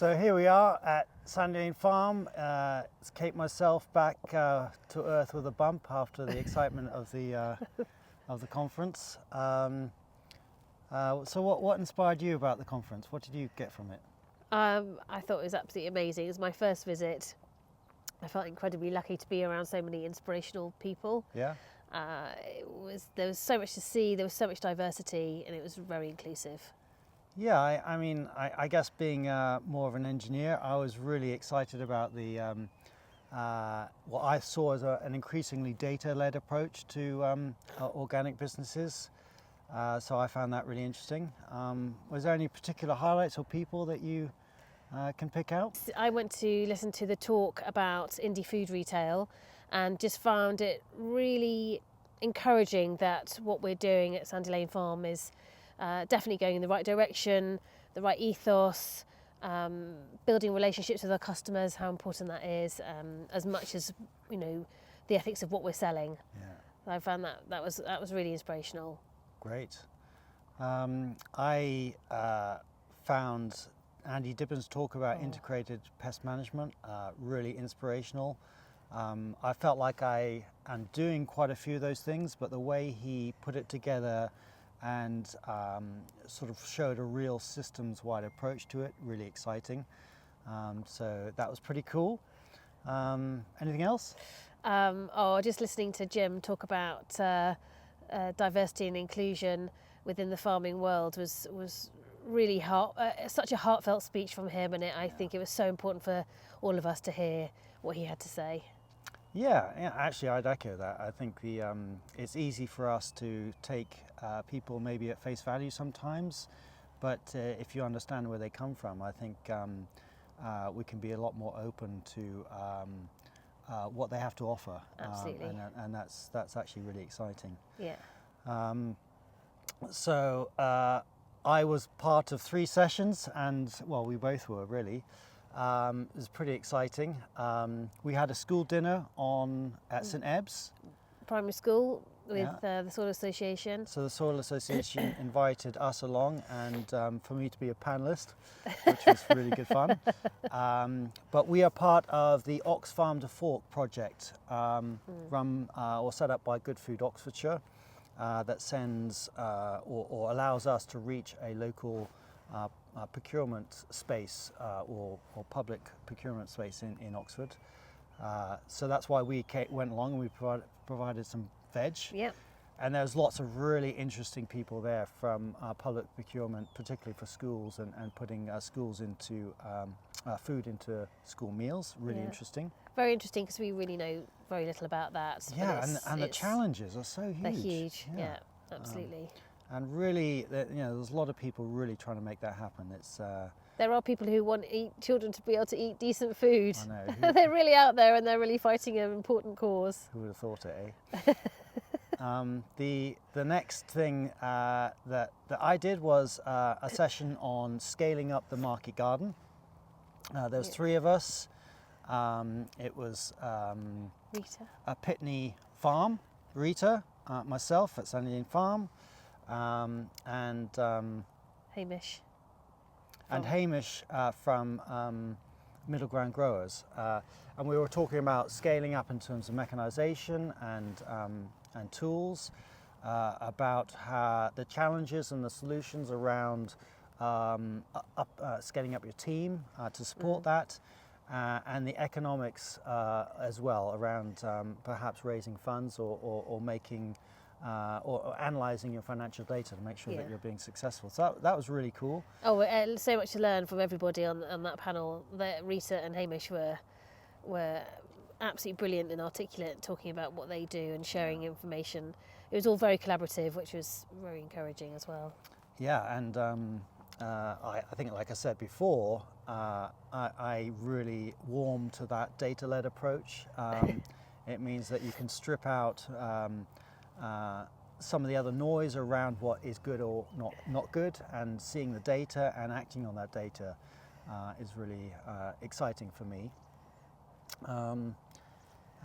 So here we are at Sandy Lane Farm. It's Cate, myself, back to earth with a bump after the excitement of the conference. So what inspired you about the conference? What did you get from it? I thought it was absolutely amazing. It was my first visit. I felt incredibly lucky to be around so many inspirational people. Yeah. There was so much to see, there was so much diversity, and it was very inclusive. Yeah, I guess being more of an engineer, I was really excited about the what I saw as an increasingly data-led approach to organic businesses. So I found that really interesting. Was there any particular highlights or people that you can pick out? I went to listen to the talk about indie food retail and just found it really encouraging that what we're doing at Sandy Lane Farm is definitely going in the right direction, the right ethos, building relationships with our customers, how important that is, as much as, you know, the ethics of what we're selling. Yeah. I found that was really inspirational. Great. I found Andy Dibbon's talk about integrated pest management really inspirational. I felt like I am doing quite a few of those things, but the way he put it together and sort of showed a real systems-wide approach to it, really exciting. So that was pretty cool. Anything else? Just listening to Jim talk about diversity and inclusion within the farming world was really such a heartfelt speech from him, and I think it was so important for all of us to hear what he had to say. Yeah, actually, I'd echo that. I think it's easy for us to take people maybe at face value sometimes, but if you understand where they come from, I think we can be a lot more open to what they have to offer. Absolutely. And that's actually really exciting. Yeah. So I was part of 3 sessions, and well, we both were really. It was pretty exciting. We had a school dinner at St Ebbs Primary school with the Soil Association. So the Soil Association invited us along, and for me to be a panellist, which was really good fun. But we are part of the Ox Farm to Fork project, run or set up by Good Food Oxfordshire, that sends or allows us to reach a local procurement space or public procurement space in Oxford. So that's why we went along, and we provided some veg. Yep. And there's lots of really interesting people there from public procurement, particularly for schools and putting schools into food into school meals. Really interesting. Very interesting, because we really know very little about that. Yeah, and the challenges are so huge. They're huge. Yeah, absolutely. And really, there's a lot of people really trying to make that happen. There are people who want children to be able to eat decent food. I know. They're really out there, and they're really fighting an important cause. Who would have thought it, eh? The next thing that I did was a session on scaling up the market garden. There was 3 of us. It was Rita. a Pitney farm, Rita, myself at Sandy Lane Farm, and Hamish. And Hamish from Middle Ground Growers, and we were talking about scaling up in terms of mechanisation and tools, about how the challenges and the solutions around scaling up your team to support that, and the economics as well around perhaps raising funds or making or analysing your financial data to make sure that you're being successful. So that was really cool. So much to learn from everybody on that panel. Rita and Hamish were absolutely brilliant and articulate, talking about what they do and sharing information. It was all very collaborative, which was very encouraging as well. Yeah, and I think, like I said before, I really warm to that data-led approach. It means that you can strip out some of the other noise around what is good or not good, and seeing the data and acting on that data is really exciting for me.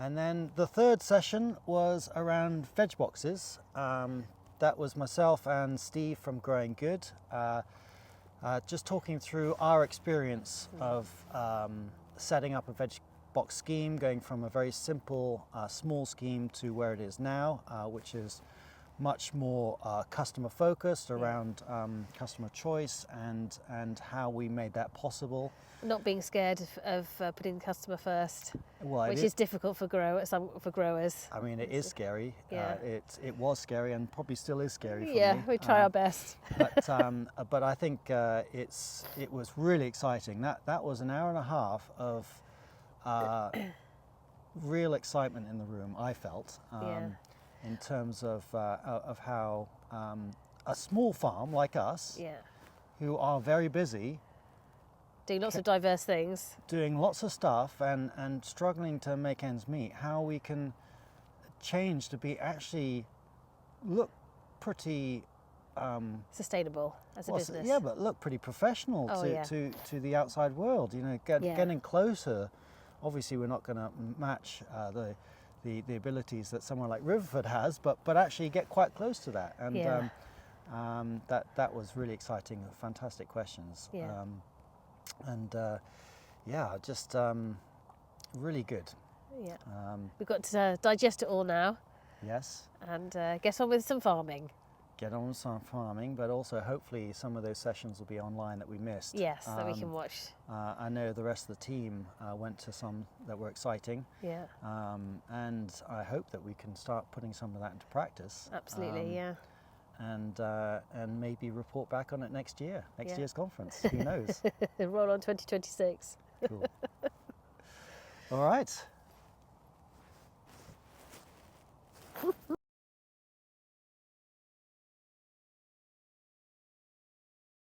And then the 3rd session was around veg boxes. That was myself and Steve from Growing Good. just talking through our experience of setting up a veg box scheme, going from a very simple, small scheme to where it is now, which is much more customer focused around customer choice and how we made that possible. Not being scared of putting the customer first, Well, which is difficult for growers. I mean, it is scary. Yeah. It was scary and probably still is scary for Yeah, me. we try our best. But I think it was really exciting. That was an hour and a half of real excitement in the room, I felt, in terms of how a small farm like us, Yeah, who are very busy, doing lots of diverse things. doing lots of stuff and struggling to make ends meet, how we can change to be actually look pretty Sustainable as a business. yeah, but look pretty professional to the outside world. You know, getting closer. Obviously, we're not going to match the abilities that someone like Riverford has, but actually get quite close to that. And that was really exciting. Fantastic questions. Yeah. Just really good. Yeah. We've got to digest it all now Yes. and get on with some farming. Get on with some farming, but also hopefully some of those sessions will be online that we missed. Yes, that we can watch. I know the rest of the team went to some that were exciting. Yeah. And I hope that we can start putting some of that into practice. Absolutely, yeah. And maybe report back on it next year's conference. Who knows? Roll on 2026. Cool. All right.